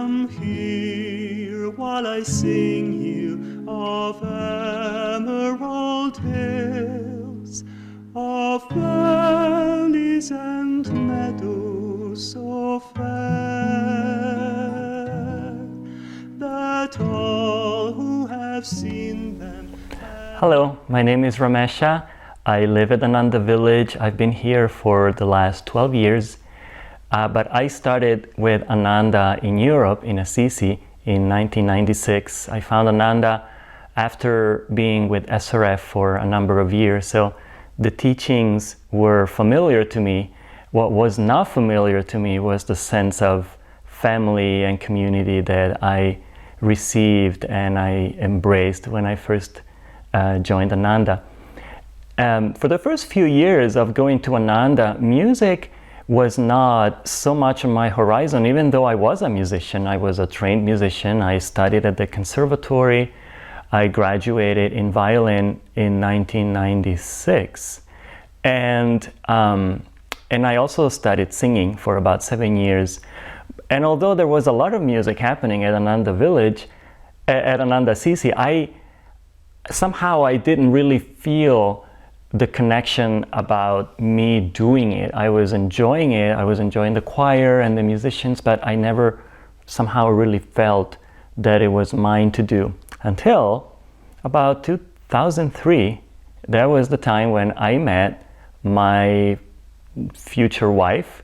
Come here while I sing you of emerald tales, of valleys and meadows so fair, that all who have seen them. Hello, my name is Ramesha. I live at Ananda village. I've been here for the last 12 years. But I started with Ananda in Europe, in Assisi, in 1996. I found Ananda after being with SRF for a number of years. So the teachings were familiar to me. What was not familiar to me was the sense of family and community that I received and I embraced when I first joined Ananda. For the first few years of going to Ananda, music was not so much on my horizon, even though I was a musician. I was a trained musician. I studied at the Conservatory. I graduated in violin in 1996. And I also studied singing for about 7 years. And although there was a lot of music happening at Ananda village, at Ananda Assisi, somehow I didn't really feel the connection about me doing it. I was enjoying it. I was enjoying the choir and the musicians, but I never somehow really felt that it was mine to do. Until about 2003, that was the time when I met my future wife.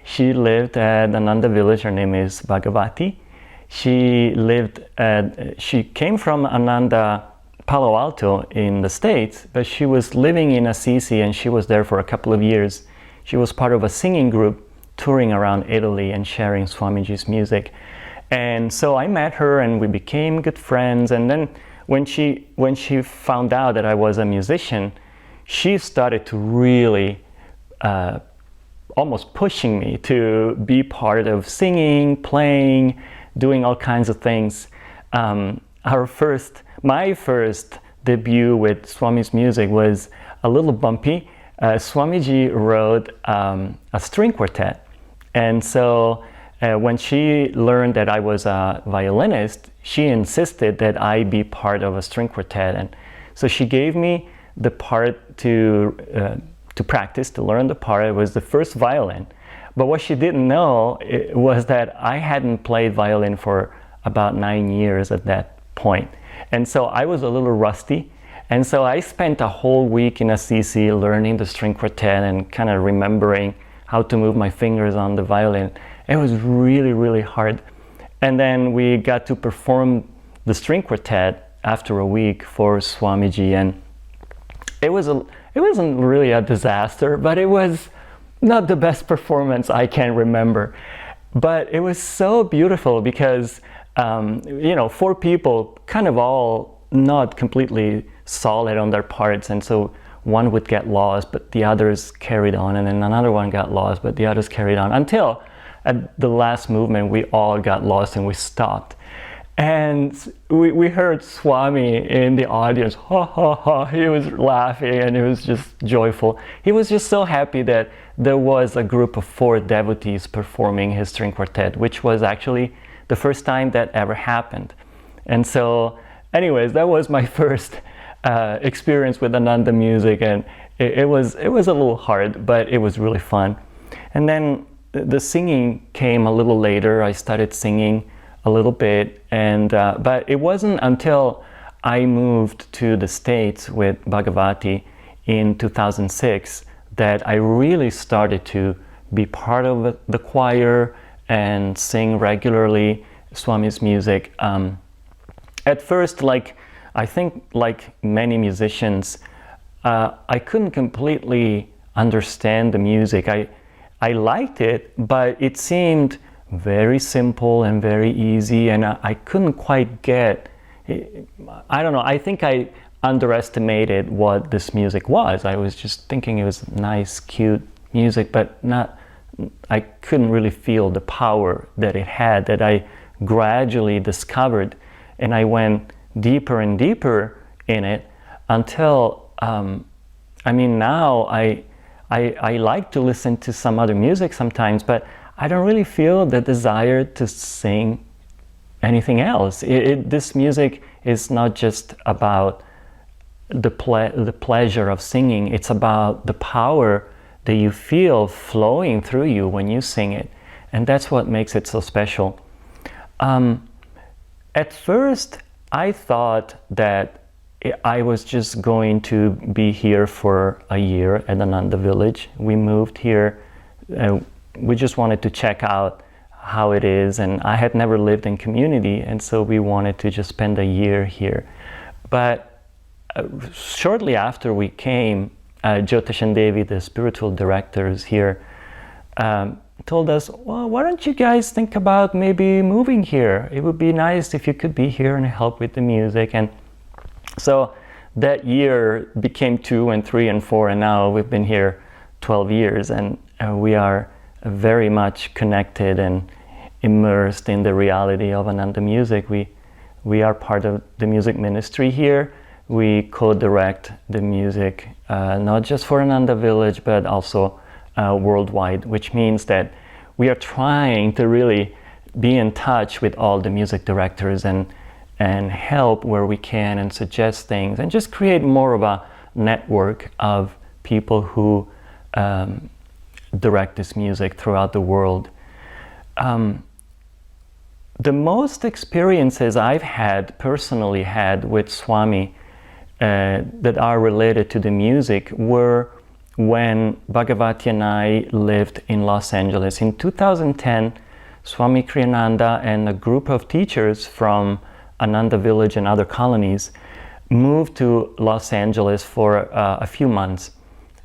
She lived at Ananda village. Her name is Bhagavati. She came from Ananda Palo Alto in the States, but she was living in Assisi and she was there for a couple of years. She was part of a singing group touring around Italy and sharing Swamiji's music. And so I met her and we became good friends. And then when she found out that I was a musician, she started to really almost pushing me to be part of singing, playing, doing all kinds of things. My first debut with Swami's music was a little bumpy. Swamiji wrote a string quartet. And so when she learned that I was a violinist, she insisted that I be part of a string quartet. And so she gave me the part to practice, to learn the part. It was the first violin. But what she didn't know was that I hadn't played violin for about 9 years at that point. And so I was a little rusty. And so I spent a whole week in Assisi learning the string quartet and kind of remembering how to move my fingers on the violin. It was really, really hard. And then we got to perform the string quartet after a week for Swamiji. And it wasn't really a disaster, but it was not the best performance I can remember. But it was so beautiful because 4 people kind of all not completely solid on their parts, and so one would get lost, but the others carried on, and then another one got lost, but the others carried on, until at the last movement we all got lost and we stopped. And we heard Swami in the audience, ha ha ha, he was laughing and it was just joyful. He was just so happy that there was a group of 4 devotees performing his string quartet, which was actually the first time that ever happened. And so anyways, that was my first experience with Ananda music, and it was a little hard, but it was really fun. And then the singing came a little later. I started singing a little bit, and but it wasn't until I moved to the States with Bhagavati in 2006 that I really started to be part of the choir and sing regularly Swami's music. At first, I think like many musicians, I couldn't completely understand the music. I liked it, but it seemed very simple and very easy, and I couldn't quite get, I don't know, I think I underestimated what this music was. I was just thinking it was nice, cute music, but I couldn't really feel the power that it had, that I gradually discovered, and I went deeper and deeper in it until, now I like to listen to some other music sometimes, but I don't really feel the desire to sing anything else. This music is not just about the pleasure of singing, it's about the power that you feel flowing through you when you sing it. And that's what makes it so special. At first, I thought that I was just going to be here for a year at Ananda village. We moved here, we just wanted to check out how it is, and I had never lived in community, and so we wanted to just spend a year here. But shortly after we came, Jyotish and Devi, the spiritual directors here, told us, well, why don't you guys think about maybe moving here? It would be nice if you could be here and help with the music. And so that year became 2 and 3 and 4, and now we've been here 12 years, and we are very much connected and immersed in the reality of Ananda music. We are part of the music ministry here. We co-direct the music, not just for Ananda village, but also worldwide, which means that we are trying to really be in touch with all the music directors and help where we can and suggest things and just create more of a network of people who direct this music throughout the world. The most experiences I've personally had with Swami that are related to the music were when Bhagavati and I lived in Los Angeles. In 2010, Swami Kriyananda and a group of teachers from Ananda village and other colonies moved to Los Angeles for a few months.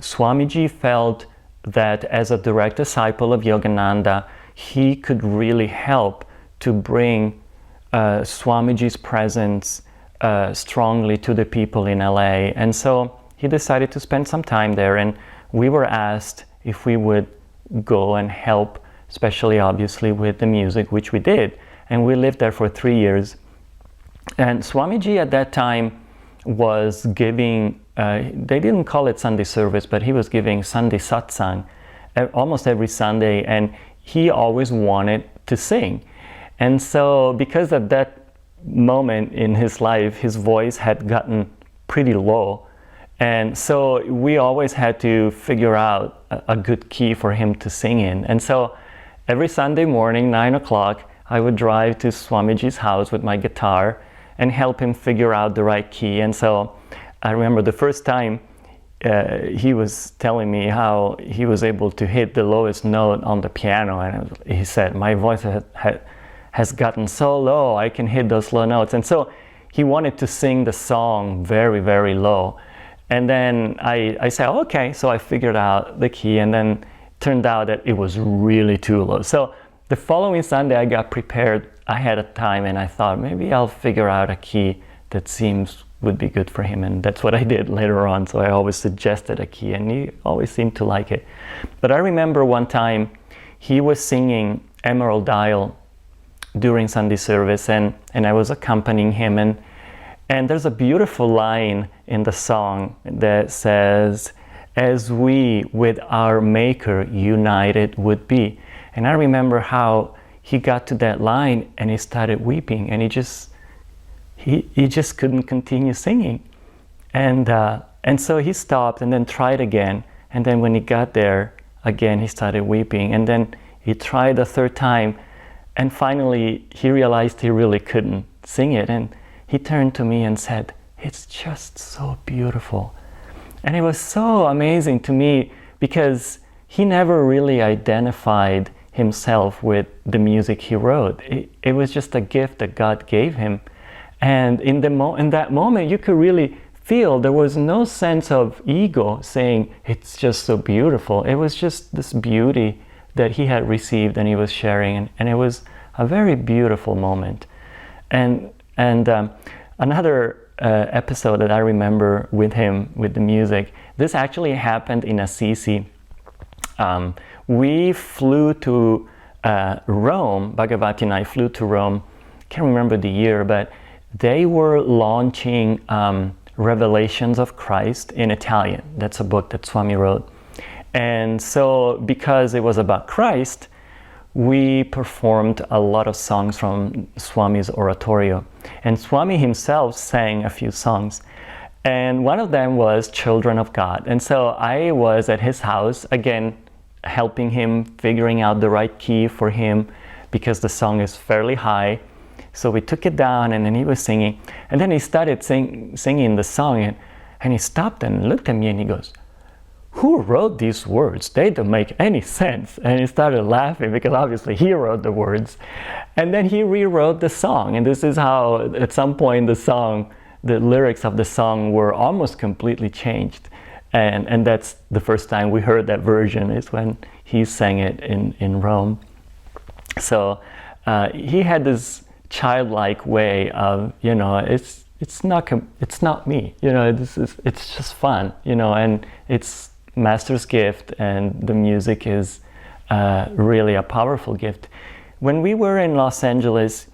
Swamiji felt that as a direct disciple of Yogananda, he could really help to bring Swamiji's presence strongly to the people in LA. And so he decided to spend some time there, and we were asked if we would go and help, especially obviously with the music, which we did. And we lived there for 3 years. And Swamiji at that time was giving, they didn't call it Sunday service, but he was giving Sunday satsang almost every Sunday, and he always wanted to sing. And so because at that moment in his life, his voice had gotten pretty low, and so we always had to figure out a good key for him to sing in. And so every Sunday morning, 9 o'clock, I would drive to Swamiji's house with my guitar and help him figure out the right key. And so I remember the first time he was telling me how he was able to hit the lowest note on the piano, and he said, my voice has gotten so low, I can hit those low notes. And so he wanted to sing the song very, very low. And then I said, okay, so I figured out the key, and then turned out that it was really too low. So the following Sunday I got prepared ahead of time, and I thought maybe I'll figure out a key that would be good for him, and that's what I did later on. So I always suggested a key, and he always seemed to like it. But I remember one time he was singing Emerald Isle during Sunday service, and I was accompanying him, and there's a beautiful line in the song that says, as we with our Maker united would be. And I remember how he got to that line and he started weeping, and he just couldn't continue singing. And so he stopped and then tried again, and then when he got there again he started weeping, and then he tried a third time, and finally he realized he really couldn't sing it, and he turned to me and said, it's just so beautiful. And it was so amazing to me because he never really identified himself with the music he wrote. It was just a gift that God gave him. And in that moment, you could really feel there was no sense of ego saying, it's just so beautiful. It was just this beauty that he had received and he was sharing. And it was a very beautiful moment. And another episode that I remember with him, with the music, this actually happened in Assisi. We flew to Rome, Bhagavati and I flew to Rome, can't remember the year, but they were launching Revelations of Christ in Italian. That's a book that Swami wrote. And so because it was about Christ, we performed a lot of songs from Swami's oratorio. And Swami himself sang a few songs. And one of them was Children of God. And so I was at his house, again, helping him, figuring out the right key for him, because the song is fairly high. So we took it down, and then he was singing. And then he started singing the song, and he stopped and looked at me and he goes, "Who wrote these words? They don't make any sense." And he started laughing because obviously he wrote the words. And then he rewrote the song. And this is how, at some point, the lyrics of the song were almost completely changed. And that's the first time we heard that version, is when he sang it in Rome. So he had this childlike way of, it's not me, it's just fun, and it's master's gift, and the music is really a powerful gift. When we were in Los Angeles,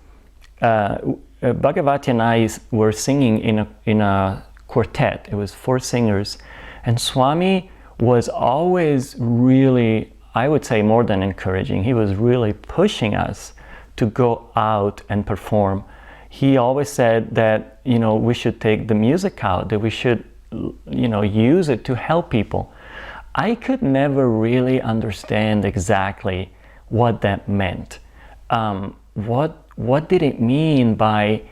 Bhagavati and I were singing in a quartet. It was 4 singers, and Swami was always really, I would say, more than encouraging. He was really pushing us to go out and perform. He always said that, we should take the music out, that we should, use it to help people. I could never really understand exactly what that meant. What did it mean by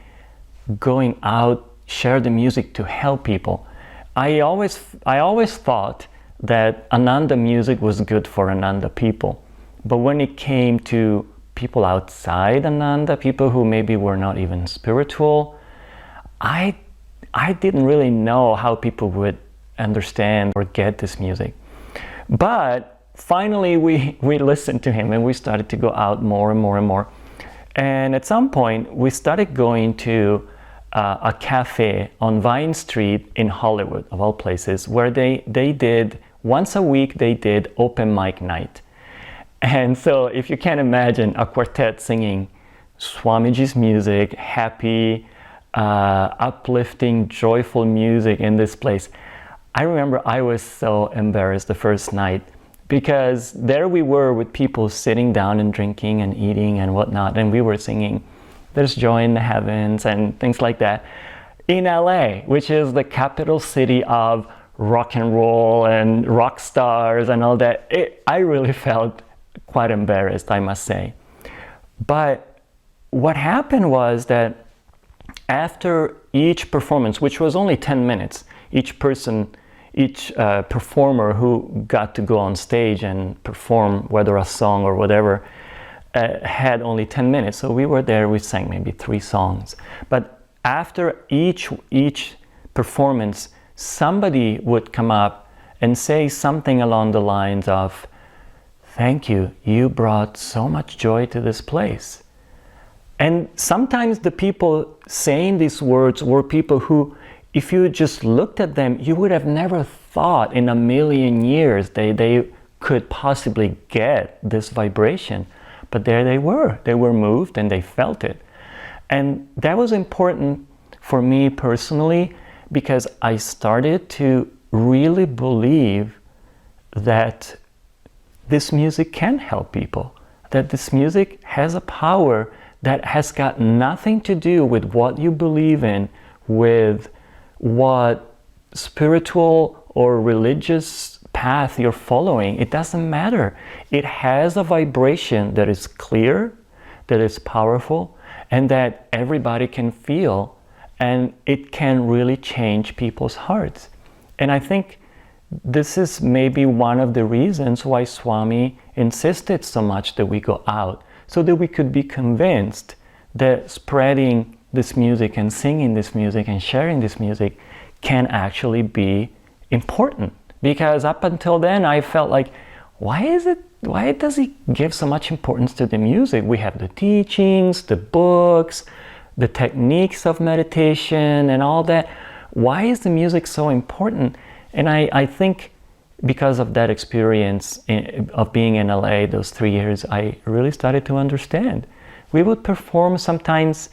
going out, share the music to help people? I always thought that Ananda music was good for Ananda people. But when it came to people outside Ananda, people who maybe were not even spiritual, I didn't really know how people would understand or get this music. But finally we listened to him, and we started to go out more and more and more. And at some point we started going to a cafe on Vine Street in Hollywood, of all places, where they did, once a week they did open mic night. And so if you can imagine a quartet singing Swamiji's music, happy, uplifting, joyful music in this place. I remember I was so embarrassed the first night, because there we were with people sitting down and drinking and eating and whatnot, and we were singing "There's Joy in the Heavens" and things like that in LA, which is the capital city of rock and roll and rock stars and all that. I really felt quite embarrassed, I must say. But what happened was that after each performance, which was only 10 minutes, each performer who got to go on stage and perform, whether a song or whatever, had only 10 minutes. So we were there, we sang maybe 3 songs. But after each performance, somebody would come up and say something along the lines of, "Thank you, you brought so much joy to this place." And sometimes the people saying these words were people who, if you just looked at them, you would have never thought in a million years they could possibly get this vibration. But there they were moved and they felt it. And that was important for me personally, because I started to really believe that this music can help people, that this music has a power that has got nothing to do with what you believe in, with what spiritual or religious path you're following. It doesn't matter. It has a vibration that is clear, that is powerful, and that everybody can feel, and it can really change people's hearts. And I think this is maybe one of the reasons why Swami insisted so much that we go out, so that we could be convinced that spreading this music and singing this music and sharing this music can actually be important. Because up until then I felt like, why does he give so much importance to the music? We have the teachings, the books, the techniques of meditation and all that. Why is the music so important? And I think because of that experience of being in LA those 3 years, I really started to understand. We would perform sometimes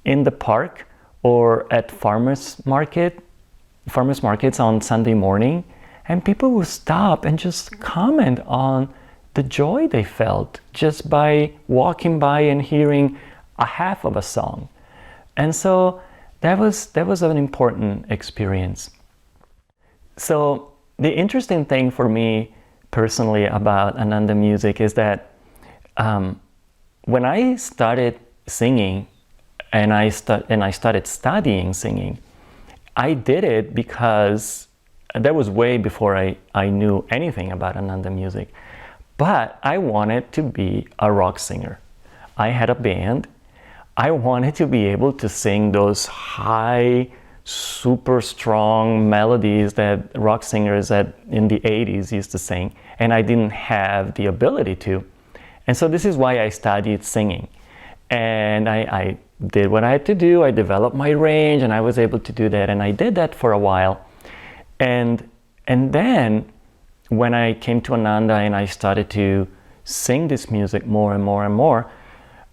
in the park or at farmers markets on Sunday morning, and people would stop and just comment on the joy they felt just by walking by and hearing a half of a song. And so that was an important experience. So the interesting thing for me personally about Ananda music is that when I started singing and I started studying singing, I did it because that was way before I knew anything about Ananda music. But I wanted to be a rock singer. I had a band. I wanted to be able to sing those high, super strong melodies that rock singers in the 80s used to sing, and I didn't have the ability to. And so this is why I studied singing. And I did what I had to do. I developed my range, and I was able to do that. And I did that for a while. And then when I came to Ananda and I started to sing this music more and more and more,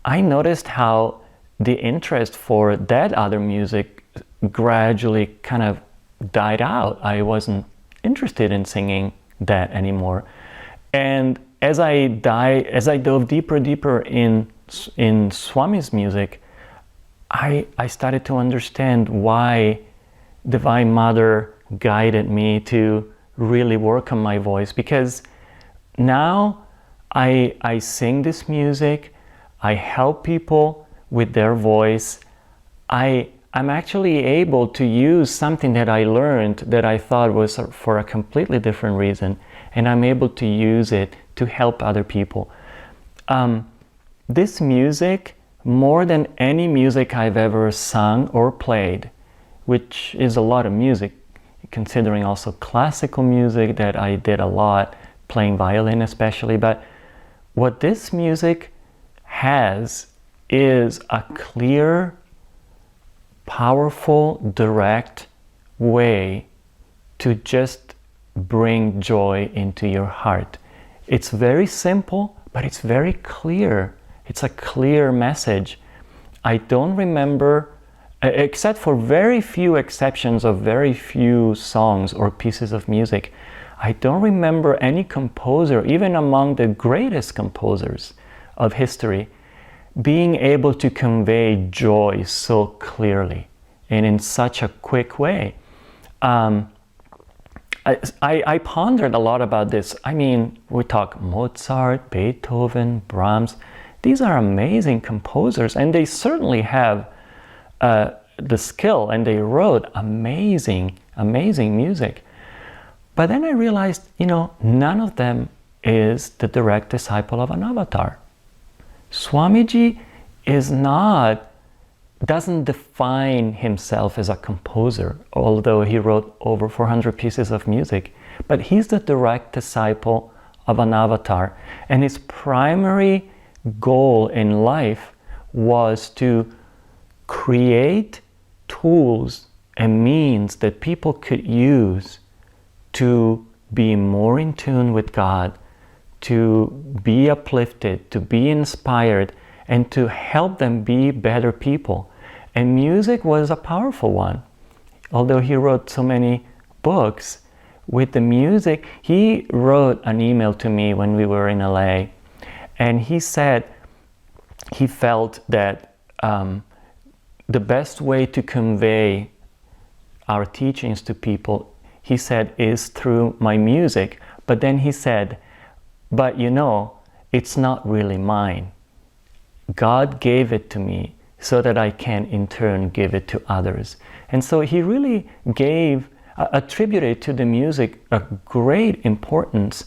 I noticed how the interest for that other music gradually kind of died out. I wasn't interested in singing that anymore. And as I dove deeper in Swami's music, I started to understand why Divine Mother guided me to really work on my voice, because now I sing this music, I help people with their voice. I'm actually able to use something that I learned that I thought was for a completely different reason, and I'm able to use it to help other people. This music, more than any music I've ever sung or played, which is a lot of music, considering also classical music that I did a lot, playing violin especially, but what this music has is a clear, powerful, direct way to just bring joy into your heart. It's very simple, but it's very clear. It's a clear message. I don't remember, except for very few exceptions of very few songs or pieces of music, I don't remember any composer, even among the greatest composers of history, being able to convey joy so clearly and in such a quick way. I pondered a lot about this. I mean, we talk Mozart, Beethoven, Brahms. These are amazing composers, and they certainly have the skill, and they wrote amazing music. But then I realized, none of them is the direct disciple of an avatar. Swamiji doesn't define himself as a composer, although he wrote over 400 pieces of music, but he's the direct disciple of an avatar. And his primary goal in life was to create tools and means that people could use to be more in tune with God, to be uplifted, to be inspired, and to help them be better people. And music was a powerful one. Although he wrote so many books, with the music, he wrote an email to me when we were in LA, and he said he felt that the best way to convey our teachings to people, he said, is through my music. But then he said, but it's not really mine. God gave it to me so that I can in turn give it to others. And so he really attributed to the music a great importance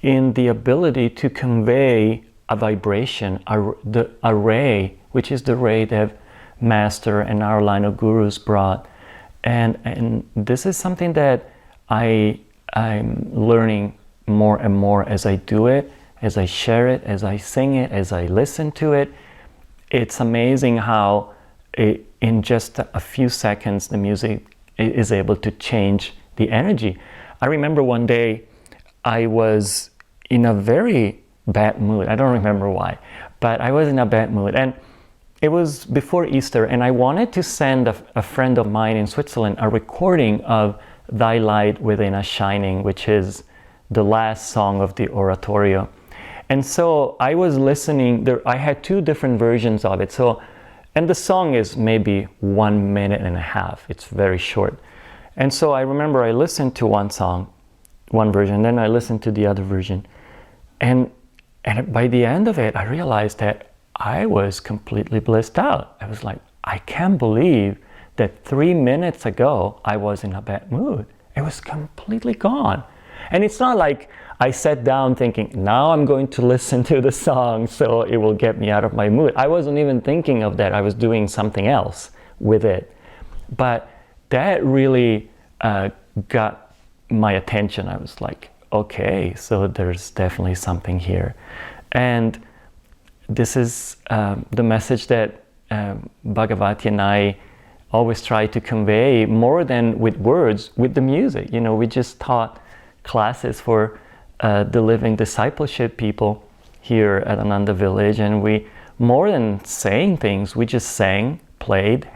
in the ability to convey a vibration, a ray, which is the ray that Master and our line of gurus brought. And this is something that I'm learning more and more as I do it, as I share it, as I sing it, as I listen to it. It's amazing how in just a few seconds the music is able to change the energy. I remember one day I was in a very bad mood. I don't remember why, but I was in a bad mood. And it was before Easter, and I wanted to send a friend of mine in Switzerland a recording of Thy Light Within Us Shining, which is the last song of the oratorio. And so I was listening, I had two different versions of it. And the song is maybe 1 minute and a half. It's very short. And so I remember I listened to one song, one version, then I listened to the other version. And by the end of it, I realized that I was completely blissed out. I was like, I can't believe that 3 minutes ago, I was in a bad mood. It was completely gone. And it's not like I sat down thinking, now I'm going to listen to the song so it will get me out of my mood. I wasn't even thinking of that. I was doing something else with it. But that really got my attention. I was like, okay, so there's definitely something here. And this is the message that Bhagavati and I always try to convey, more than with words, with the music. You know, we just taught classes for the living discipleship people here at Ananda Village, and we, more than saying things, we just sang, played,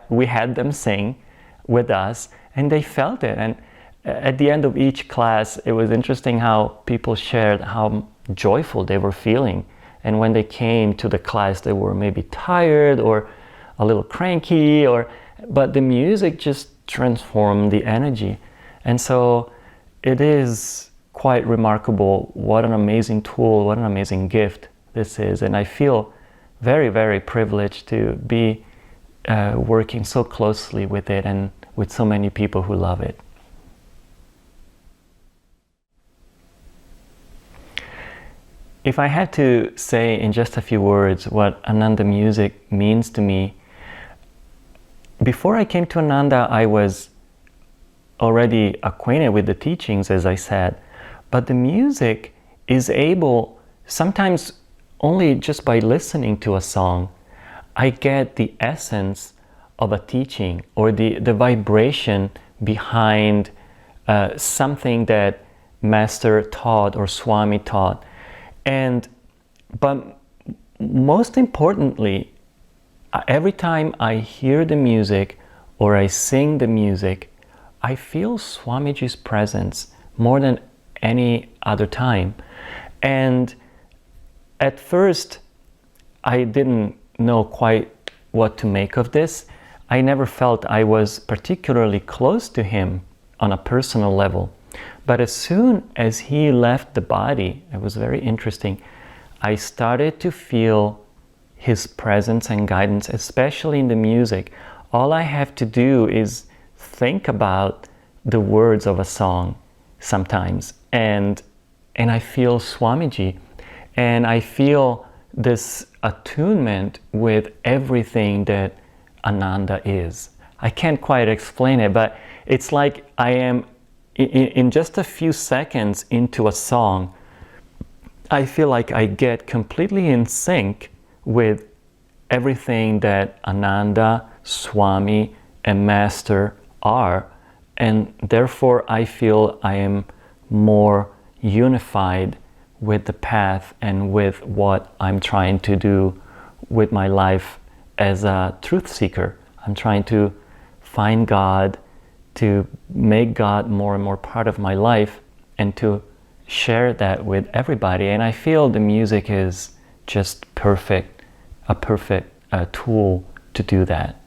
we had them sing with us, and they felt it. And at the end of each class, it was interesting how people shared how joyful they were feeling. And when they came to the class, they were maybe tired or a little cranky, but the music just transformed the energy. And so it is quite remarkable what an amazing tool, what an amazing gift this is. And I feel very, very privileged to be working so closely with it and with so many people who love it. If I had to say in just a few words what Ananda music means to me, before I came to Ananda, I was already acquainted with the teachings, as I said, but the music is able, sometimes only just by listening to a song, I get the essence of a teaching or the vibration behind something that Master taught or Swami taught. But most importantly, every time I hear the music or I sing the music, I feel Swamiji's presence more than any other time. And at first, I didn't know quite what to make of this. I never felt I was particularly close to him on a personal level. But as soon as he left the body, it was very interesting, I started to feel his presence and guidance, especially in the music. All I have to do is think about the words of a song sometimes, and I feel Swamiji, and I feel this attunement with everything that Ananda is. I can't quite explain it, but it's like I am in just a few seconds into a song, I feel like I get completely in sync with everything that Ananda, Swami, and Master are, and therefore I feel I am more unified with the path and with what I'm trying to do with my life as a truth seeker. I'm trying to find God, to make God more and more part of my life, and to share that with everybody. And I feel the music is just perfect, a perfect tool to do that.